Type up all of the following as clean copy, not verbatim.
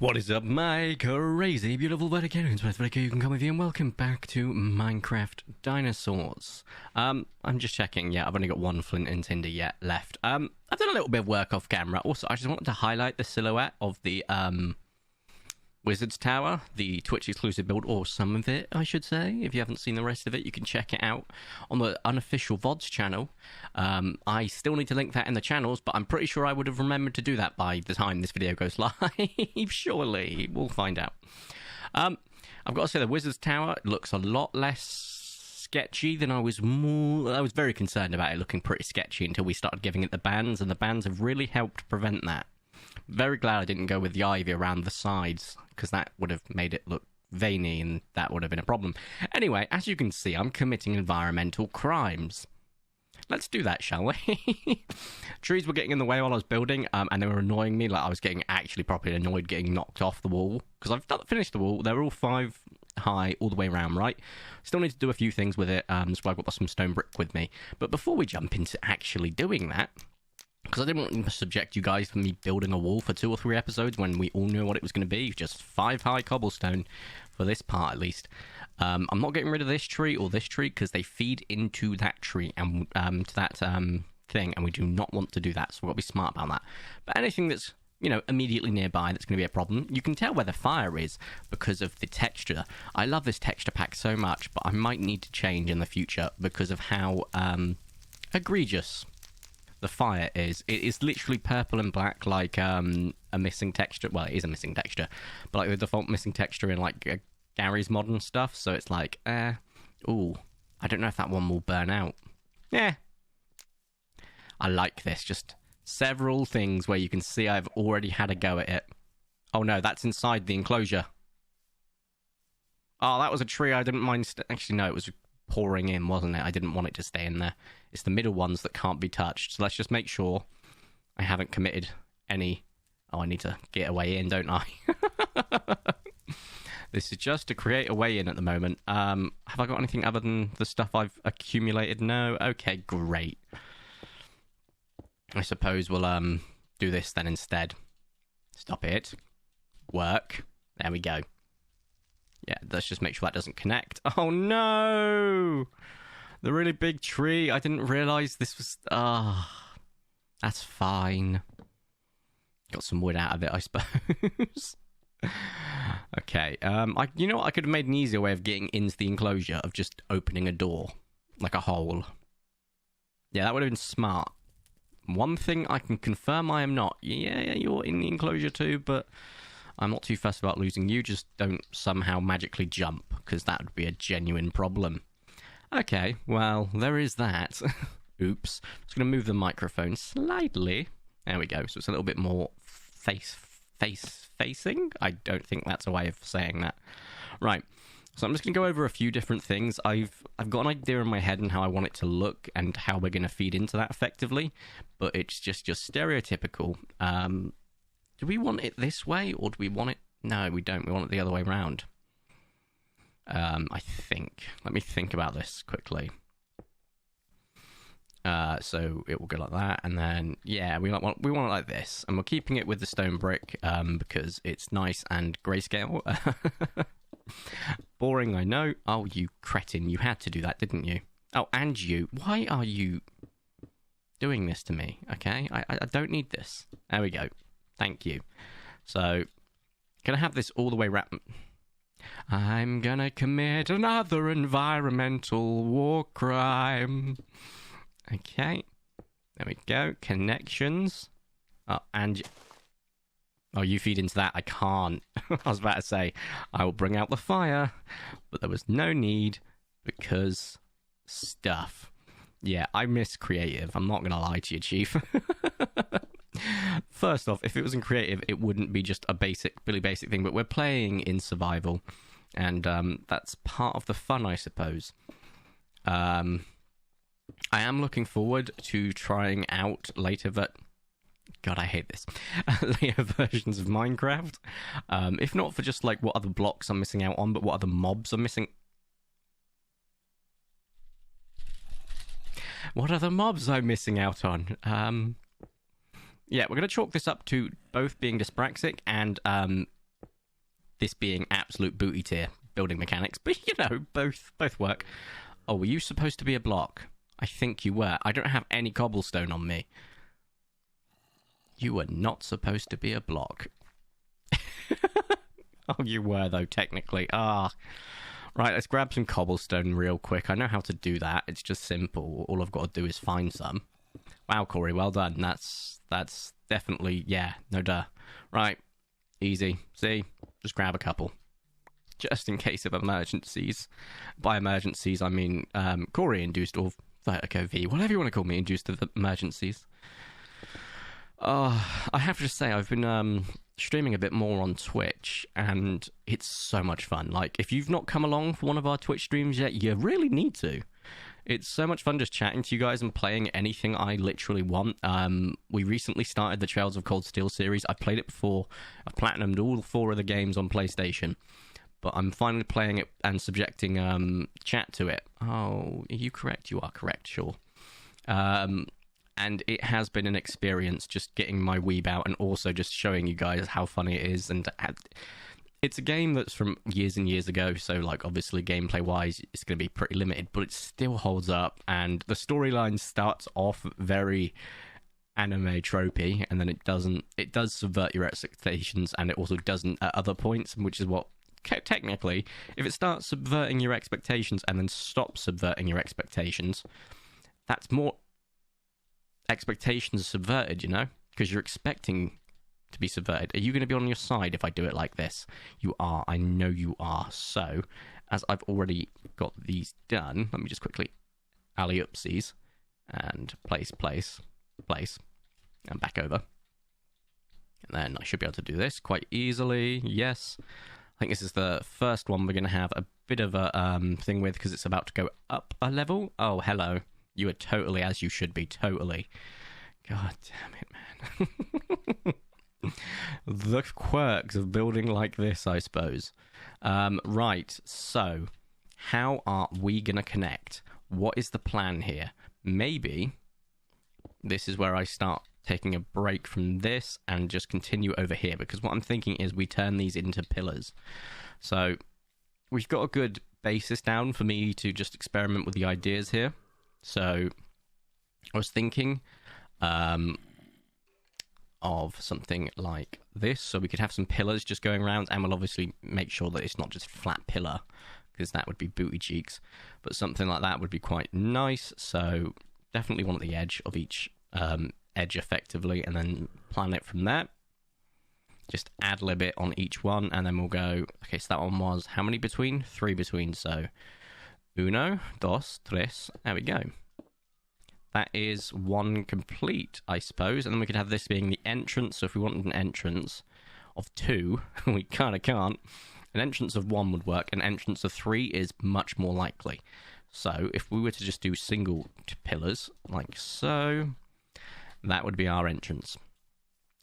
What is up, my crazy, beautiful Verticarians? Vertico, you can come with you, and welcome back to Minecraft Dinosaurs. I'm just checking. Yeah, I've only got one flint and tinder yet left. I've done a little bit of work off camera. Also, I just wanted to highlight the silhouette of the Wizard's Tower, the Twitch exclusive build, or some of it, I should say. If you haven't seen the rest of it, you can check it out on the unofficial VODs channel. I still need to link that in the channels, but I'm pretty sure I would have remembered to do that by the time this video goes live. Surely. We'll find out. I've got to say, the Wizard's Tower looks a lot less sketchy than I was very concerned about it looking pretty sketchy until we started giving it the bands, and the bands have really helped prevent that. Very glad I didn't go with the ivy around the sides, because that would have made it look veiny, and that would have been a problem. Anyway, as you can see, I'm committing environmental crimes. Let's do that, shall we? Trees were getting in the way while I was building, and they were annoying me. Like, I was getting actually properly annoyed getting knocked off the wall, because I've not finished the wall. They're all 5 high all the way around, right? Still need to do a few things with it, so I've got some stone brick with me. But before we jump into actually doing that, because I didn't want to subject you guys to me building a wall for 2 or 3 episodes when we all knew what it was going to be. Just 5 high cobblestone for this part, at least. I'm not getting rid of this tree or this tree because they feed into that tree and to that thing, and we do not want to do that, so we've got to be smart about that. But anything that's, you know, immediately nearby that's going to be a problem. You can tell where the fire is because of the texture. I love this texture pack so much, but I might need to change in the future because of how egregious the fire is. It is literally purple and black, like a missing texture. Well, it is a missing texture, but like the default missing texture in like Gary's modern stuff. So it's like, ooh, I don't know if that one will burn out. Yeah, I like this. Just several things where you can see I've already had a go at it. Oh no, that's inside the enclosure. Oh, that was a tree I didn't mind. Actually, no, it was pouring in, wasn't it? I didn't want it to stay in there. It's the middle ones that can't be touched. So let's just make sure I haven't committed any... Oh, I need to get a way in, don't I? This is just to create a way in at the moment. Have I got anything other than the stuff I've accumulated? No? Okay, great. I suppose we'll do this then instead. Stop it. Work. There we go. Yeah, let's just make sure that doesn't connect. Oh no! The really big tree. I didn't realise this was... that's fine. Got some wood out of it, I suppose. Okay, you know what? I could have made an easier way of getting into the enclosure of just opening a door. Like a hole. Yeah, that would have been smart. One thing I can confirm I am not. Yeah, you're in the enclosure too, but I'm not too fussed about losing you. Just don't somehow magically jump, because that would be a genuine problem. Okay, well, there is that. Oops. Just going to move the microphone slightly. There we go. So it's a little bit more face-facing. I don't think that's a way of saying that. Right. So I'm just going to go over a few different things. I've got an idea in my head on how I want it to look and how we're going to feed into that effectively, but it's just stereotypical. Do we want it this way, or do we want it... No, we don't. We want it the other way around. I think. Let me think about this quickly. So it will go like that, and then, yeah, we want it like this. And we're keeping it with the stone brick, because it's nice and grayscale. Boring, I know. Oh, you cretin. You had to do that, didn't you? Oh, and you. Why are you doing this to me? Okay, I don't need this. There we go. Thank you. So, gonna have this all the way wrapped. I'm gonna commit another environmental war crime. Okay. There we go. Connections. Oh, and... Oh, you feed into that. I can't. I was about to say, I will bring out the fire. But there was no need, because stuff. Yeah, I miss creative. I'm not going to lie to you, Chief. First off, if it was in creative, it wouldn't be just a really basic thing. But we're playing in survival. And that's part of the fun, I suppose. I am looking forward to trying out later God, I hate this. Later versions of Minecraft. If not for just like what other blocks I'm missing out on, but what other mobs I'm missing. What other mobs I'm missing out on? Yeah, we're going to chalk this up to both being dyspraxic and this being absolute booty tier building mechanics, but both work. Oh, were you supposed to be a block? I think you were. I don't have any cobblestone on me. You were not supposed to be a block. Oh, you were, though, technically. Right, let's grab some cobblestone real quick. I know how to do that. It's just simple. All I've got to do is find some. Wow, Corey, well done. That's definitely, yeah, no duh. Right, easy. See? Just grab a couple. Just in case of emergencies. By emergencies, I mean Corey-induced or Vertico V, whatever you want to call me, induced of emergencies. I have to say, I've been streaming a bit more on Twitch, and it's so much fun. Like, if you've not come along for one of our Twitch streams yet, you really need to. It's so much fun just chatting to you guys and playing anything I literally want. We recently started the Trails of Cold Steel series. I played it before. I platinumed all 4 of the games on PlayStation. But I'm finally playing it and subjecting chat to it. Oh, are you correct? You are correct, sure. And it has been an experience just getting my weeb out and also just showing you guys how funny it is. And it's a game that's from years and years ago, so like obviously gameplay-wise it's going to be pretty limited, but it still holds up. And the storyline starts off very anime tropey, and then it does subvert your expectations, and it also doesn't at other points, which is what... Technically, if it starts subverting your expectations and then stops subverting your expectations, that's more expectations subverted, because you're expecting to be subverted. Are you going to be on your side if I do it like this? You are. I know you are. So, as I've already got these done, let me just quickly alley-oopsies and place, and back over. And then I should be able to do this quite easily. Yes. I think this is the first one we're going to have a bit of a thing with, because it's about to go up a level. Oh, hello. You are totally as you should be, totally. God damn it, man. The quirks of building like this, I suppose. Right, so how are we going to connect? What is the plan here? Maybe this is where I start taking a break from this and just continue over here, because what I'm thinking is we turn these into pillars. So we've got a good basis down for me to just experiment with the ideas here. So I was thinking of something like this, so we could have some pillars just going around, and we'll obviously make sure that it's not just flat pillar, because that would be booty cheeks, but something like that would be quite nice. So definitely one at the edge of each edge effectively, and then plan it from there. Just add a little bit on each one, and then we'll go, okay, so that one was how many between? 3 between, so uno, dos, tres, there we go. That is 1 complete, I suppose, and then we could have this being the entrance. So if we wanted an entrance of 2, we kind of can't. An entrance of 1 would work, an entrance of 3 is much more likely. So if we were to just do single pillars, like so, that would be our entrance.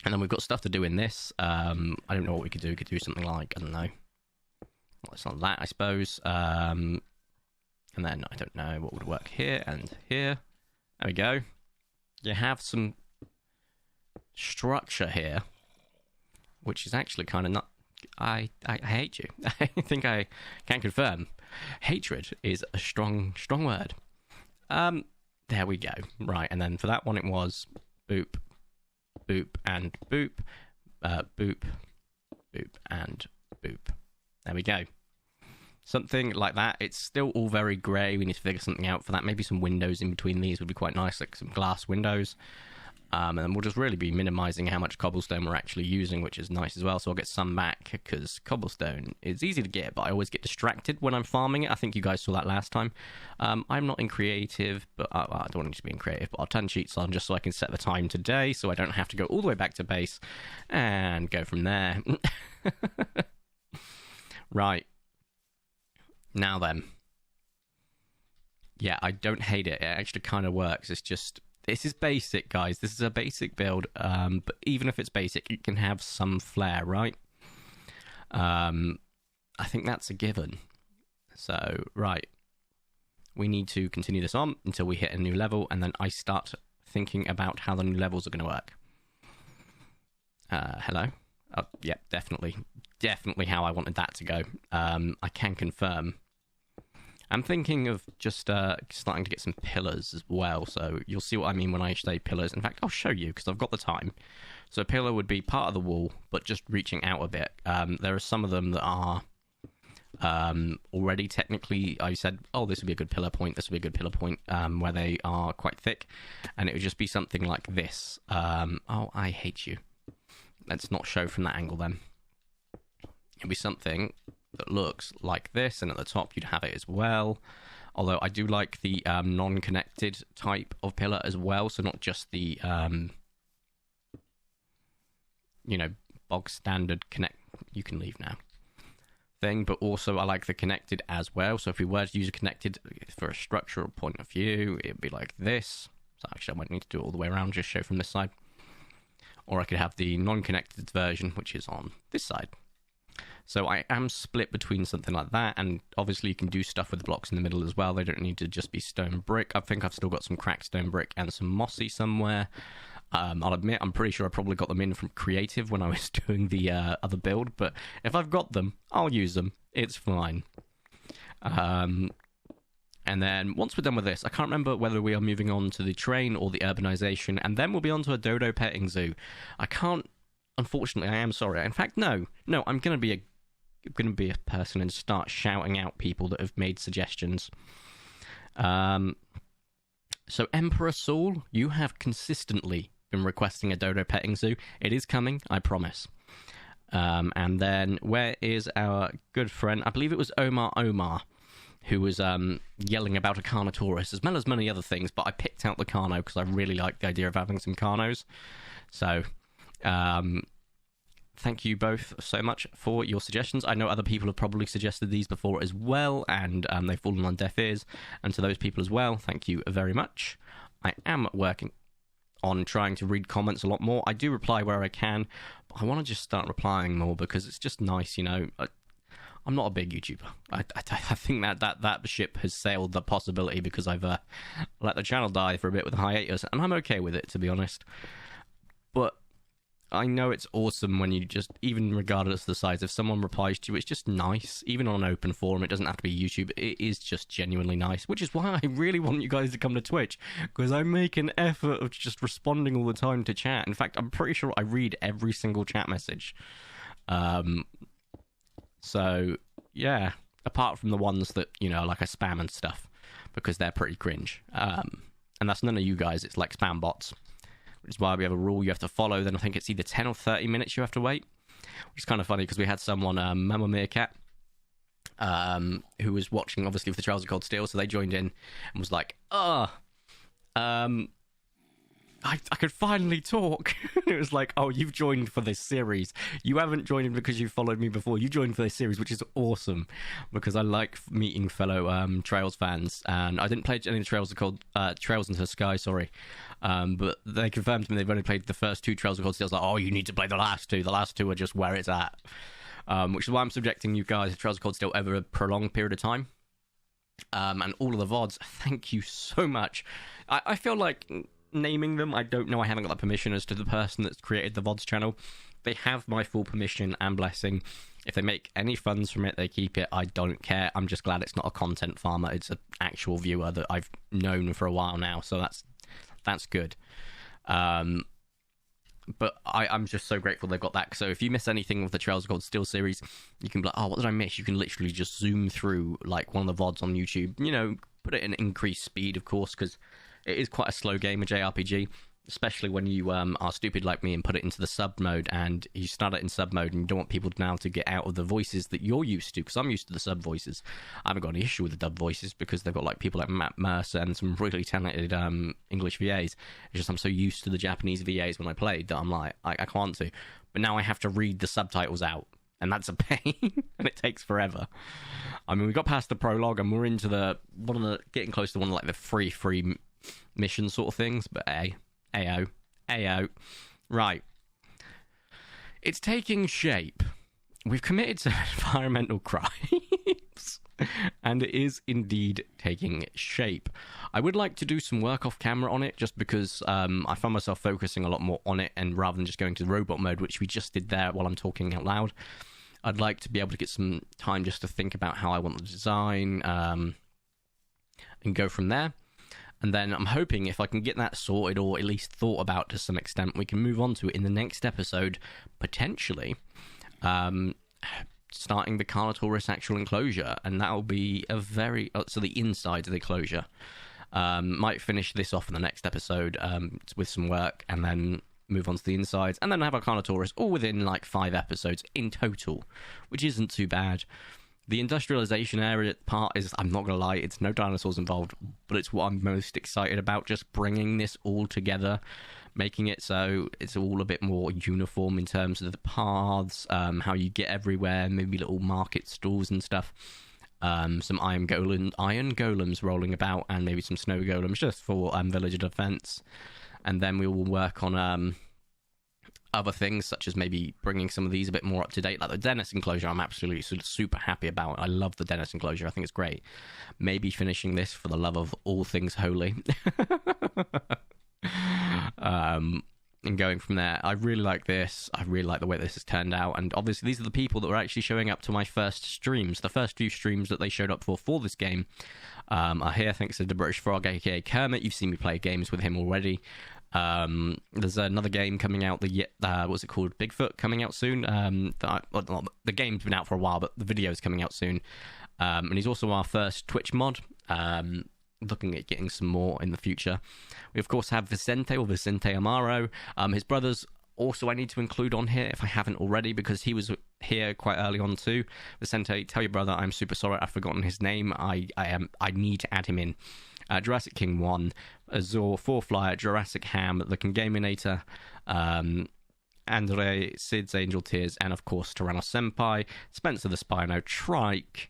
And then we've got stuff to do in this. I don't know what we could do. We could do something like, I don't know. Well, it's not that, I suppose. And then, I don't know what would work here and here. There we go. You have some structure here, which is actually kind of not... I hate you. I think I can confirm. Hatred is a strong word. There we go. Right, and then for that one it was boop, boop, and boop, boop, boop, and boop. There we go. Something like that. It's still all very grey. We need to figure something out for that. Maybe some windows in between these would be quite nice, like some glass windows. And then we'll just really be minimising how much cobblestone we're actually using, which is nice as well. So I'll get some back, because cobblestone is easy to get, but I always get distracted when I'm farming it. I think you guys saw that last time. I'm not in creative, but I don't want to be in creative, but I'll turn cheats on just so I can set the time today, so I don't have to go all the way back to base and go from there. Right. Now then. Yeah, I don't hate it. It actually kind of works. It's just... This is basic, guys. This is a basic build, but even if it's basic, it can have some flair, right? I think that's a given. So, right. We need to continue this on until we hit a new level, and then I start thinking about how the new levels are going to work. Hello? Oh, yeah, definitely. definitely how I wanted that to go. I can confirm. I'm thinking of just starting to get some pillars as well, so you'll see what I mean when I say pillars. In fact, I'll show you, because I've got the time. So a pillar would be part of the wall, but just reaching out a bit. There are some of them that are already technically, I said, oh, this would be a good pillar point, this would be a good pillar point, where they are quite thick, and it would just be something like this. Oh, I hate you. Let's not show from that angle then. It'd be something that looks like this, and at the top you'd have it as well. Although I do like the non-connected type of pillar as well, so not just the bog standard connect, you can leave now thing, but also I like the connected as well. So if we were to use a connected for a structural point of view, it'd be like this. So actually I might need to do it all the way around, just show from this side. Or I could have the non-connected version, which is on this side. So I am split between something like that, and obviously you can do stuff with the blocks in the middle as well. They don't need to just be stone brick. I think I've still got some cracked stone brick and some mossy somewhere. I'll admit, I'm pretty sure I probably got them in from creative when I was doing the other build, but if I've got them, I'll use them. It's fine. And then once we're done with this, I can't remember whether we are moving on to the train or the urbanization, and then we'll be on to a dodo petting zoo. I can't, unfortunately, I am sorry. In fact, no, I'm going to be a person and start shouting out people that have made suggestions. So Emperor Saul, you have consistently been requesting a dodo petting zoo. It is coming, I promise. And then where is our good friend? I believe it was Omar, who was yelling about a carnotaurus, as well as many other things, but I picked out the carno because I really like the idea of having some carnos. So, thank you both so much for your suggestions. I know other people have probably suggested these before as well, and they've fallen on deaf ears. And to those people as well, thank you very much. I am working on trying to read comments a lot more. I do reply where I can, but I want to just start replying more because it's just nice, I'm not a big YouTuber. I think that ship has sailed the possibility because I've let the channel die for a bit with a hiatus, and I'm okay with it, to be honest. But I know it's awesome when you just, even regardless of the size, if someone replies to you, it's just nice. Even on an open forum, it doesn't have to be YouTube. It is just genuinely nice, which is why I really want you guys to come to Twitch, because I make an effort of just responding all the time to chat. In fact, I'm pretty sure I read every single chat message. So, yeah, apart from the ones that, like I spam and stuff, because they're pretty cringe. And that's none of you guys, it's like spam bots. Which is why we have a rule you have to follow. Then I think it's either 10 or 30 minutes you have to wait. Which is kind of funny because we had someone, Mama Meerkat, who was watching, obviously, with the Trails of Cold Steel. So they joined in and was like, I could finally talk. It was like, oh, you've joined for this series. You haven't joined in because you followed me before. You joined for this series, which is awesome because I like meeting fellow Trails fans. And I didn't play any of the Trails of Cold, Trails into the Sky, sorry. But they confirmed to me they've only played the first two Trails of Cold Steel. I was like, oh, you need to play the last two. The last two are just where it's at. Which is why I'm subjecting you guys to Trails of Cold Steel over a prolonged period of time. And all of the VODs, thank you so much. I feel like naming them, I don't know, I haven't got that permission as to the person that's created the VODs channel. They have my full permission and blessing. If they make any funds from it, they keep it. I don't care. I'm just glad it's not a content farmer. It's an actual viewer that I've known for a while now, so that's good. But I'm just so grateful they've got that. So if you miss anything of the Trails of Cold Steel series, you can be like, oh, what did I miss? You can literally just zoom through like one of the VODs on YouTube. Put it in increased speed, of course, because it is quite a slow game, a JRPG, especially when you are stupid like me and put it into the sub mode, and you start it in sub mode and you don't want people now to get out of the voices that you're used to, because I'm used to the sub voices. I haven't got any issue with the dub voices because they've got like people like Matt Mercer and some really talented English VAs. It's just I'm so used to the Japanese VAs when I played that I'm like, I can't do. But now I have to read the subtitles out, and that's a pain, and it takes forever. I mean, we got past the prologue and we're into getting close to one of like the free mission sort of things, but AO. Right. It's taking shape. We've committed to environmental crimes, and it is indeed taking shape. I would like to do some work off camera on it, just because I find myself focusing a lot more on it, and rather than just going to the robot mode, which we just did there while I'm talking out loud. I'd like to be able to get some time just to think about how I want the design, and go from there. And then I'm hoping if I can get that sorted, or at least thought about to some extent, we can move on to it in the next episode, potentially, starting the Carnotaurus actual enclosure. And that'll be a very... so the inside of the enclosure. Might finish this off in the next episode with some work, and then move on to the insides, and then have our Carnotaurus all within like 5 episodes in total, which isn't too bad. The industrialization area part is, I'm not going to lie, it's no dinosaurs involved, but it's what I'm most excited about, just bringing this all together, making it so it's all a bit more uniform in terms of the paths, how you get everywhere, maybe little market stalls and stuff, some iron golems rolling about, and maybe some snow golems just for villager defense. And then we will work on other things, such as maybe bringing some of these a bit more up to date, like the Dennis enclosure. I'm absolutely super happy about. I love the Dennis enclosure. I think it's great. Maybe finishing this for the love of all things holy. And going from there. I really like this. I really like the way this has turned out. And obviously, these are the people that were actually showing up to my first streams. The first few streams that they showed up for this game are here thanks to the British Frog, aka Kermit. You've seen me play games with him already. There's another game coming out, what's it called? Bigfoot, coming out soon. The game's been out for a while, but the video's coming out soon. And he's also our first Twitch mod. Looking at getting some more in the future. We of course have Vicente Amaro. His brothers also I need to include on here if I haven't already, because he was here quite early on too. Vicente, tell your brother I'm super sorry I've forgotten his name. I need to add him in. Jurassic King 1, Azor, 4Flyer, Jurassic Ham, The Congaminator, Andre, Sid's Angel Tears, and of course Tyrannos Senpai, Spencer the Spino, Trike.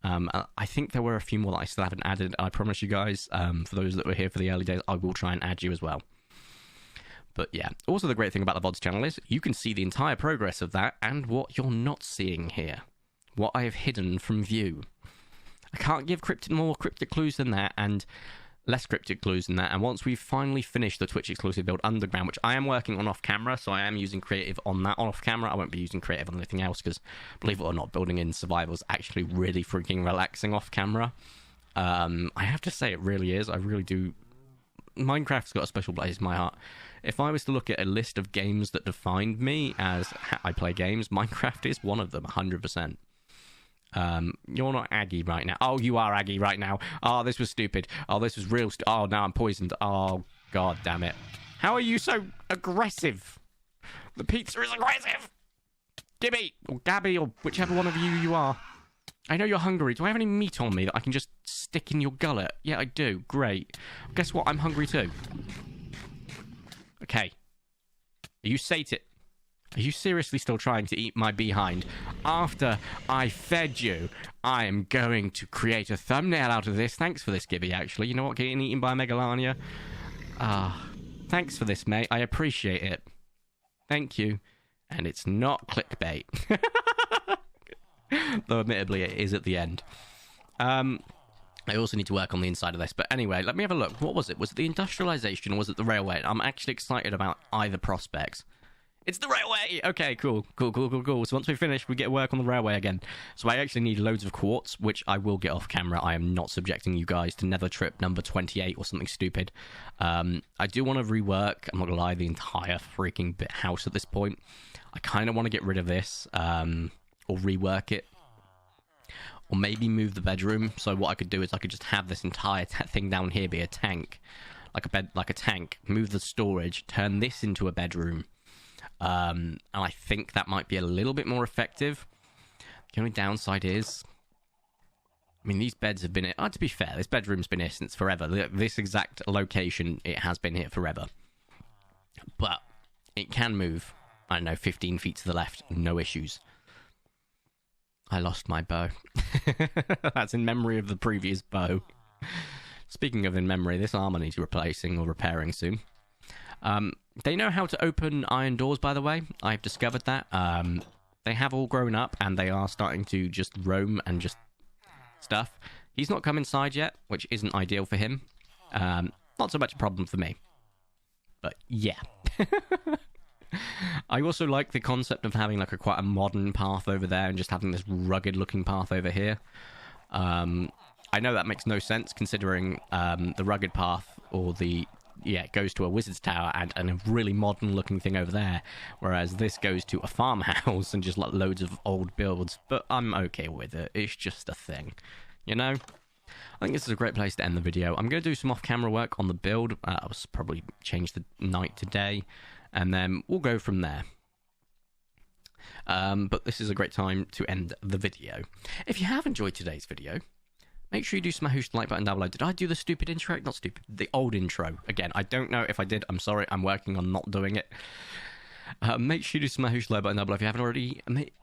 I think there were a few more that I still haven't added. I promise you guys, for those that were here for the early days, I will try and add you as well. But yeah, also the great thing about the VODs channel is you can see the entire progress of that and what you're not seeing here. What I have hidden from view. I can't give more cryptic clues than that, and less cryptic clues than that. And once we've finally finished the Twitch exclusive build Underground, which I am working on off camera, so I am using creative on that off camera. I won't be using creative on anything else, because believe it or not, building in survival is actually really freaking relaxing off camera. I have to say, it really is. I really do. Minecraft's got a special place in my heart. If I was to look at a list of games that defined me as how I play games, Minecraft is one of them, 100%. You're not Aggie right now. Oh, you are Aggie right now. Oh, this was stupid. Oh, this was real oh, now I'm poisoned. Oh, god damn it. How are you so aggressive? The pizza is aggressive. Gibby, or Gabby, or whichever one of you are. I know you're hungry. Do I have any meat on me that I can just stick in your gullet? Yeah, I do. Great. Guess what? I'm hungry too. Okay. Are you sated? Are you seriously still trying to eat my behind? After I fed you, I am going to create a thumbnail out of this. Thanks for this, Gibby, actually. You know what? Getting eaten by a Megalania. Thanks for this, mate. I appreciate it. Thank you. And it's not clickbait. Though, admittedly, it is at the end. I also need to work on the inside of this. But anyway, let me have a look. What was it? Was it the industrialization or was it the railway? I'm actually excited about either prospects. It's the railway! Okay, cool. So once we finish, we get to work on the railway again. So I actually need loads of quartz, which I will get off camera. I am not subjecting you guys to Nether Trip number 28 or something stupid. I do want to rework, I'm not going to lie, the entire freaking house at this point. I kind of want to get rid of this, or rework it. Or maybe move the bedroom. So what I could do is I could just have this entire thing down here be a tank. Like a tank. Move the storage, turn this into a bedroom. And I think that might be a little bit more effective. The only downside is, I mean, these beds have been here. To be fair, this bedroom's been here since forever. This exact location, it has been here forever. But it can move, I don't know, 15 feet to the left, no issues. I lost my bow. That's in memory of the previous bow. Speaking of in memory, this armor needs replacing or repairing soon. They know how to open iron doors, by the way. I've discovered that. They have all grown up, and they are starting to just roam and just stuff. He's not come inside yet, which isn't ideal for him. Not so much a problem for me. But, yeah. I also like the concept of having like quite a modern path over there and just having this rugged looking path over here. I know that makes no sense considering the rugged path or it goes to a wizard's tower and a really modern looking thing over there, whereas this goes to a farmhouse and just like loads of old builds. But I'm okay with it. It's just a thing, you know. I think this is a great place to end the video. I'm going to do some off-camera work on the build. I'll probably change the night to day, and then we'll go from there. But this is a great time to end the video. If you have enjoyed today's video, make sure you do smash the like button down below. Did I do the stupid intro? Not stupid. The old intro. Again, I don't know if I did. I'm sorry. I'm working on not doing it. Make sure you do smash the like button down below.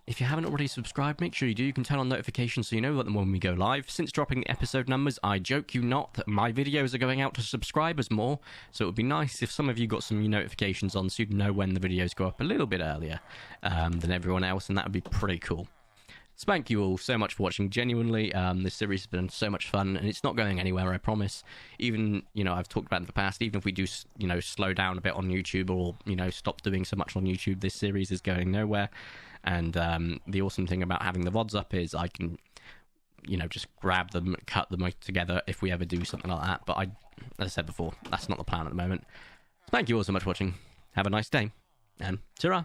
If you haven't already subscribed, make sure you do. You can turn on notifications so you know when we go live. Since dropping the episode numbers, I joke you not that my videos are going out to subscribers more. So it would be nice if some of you got some notifications on so you'd know when the videos go up a little bit earlier than everyone else, and that would be pretty cool. So thank you all so much for watching. Genuinely, this series has been so much fun, and it's not going anywhere, I promise. Even, I've talked about in the past, even if we do, slow down a bit on YouTube or, stop doing so much on YouTube, this series is going nowhere. And the awesome thing about having the VODs up is I can, just grab them, cut them together if we ever do something like that. But as I said before, that's not the plan at the moment. So thank you all so much for watching. Have a nice day, and ta-ra!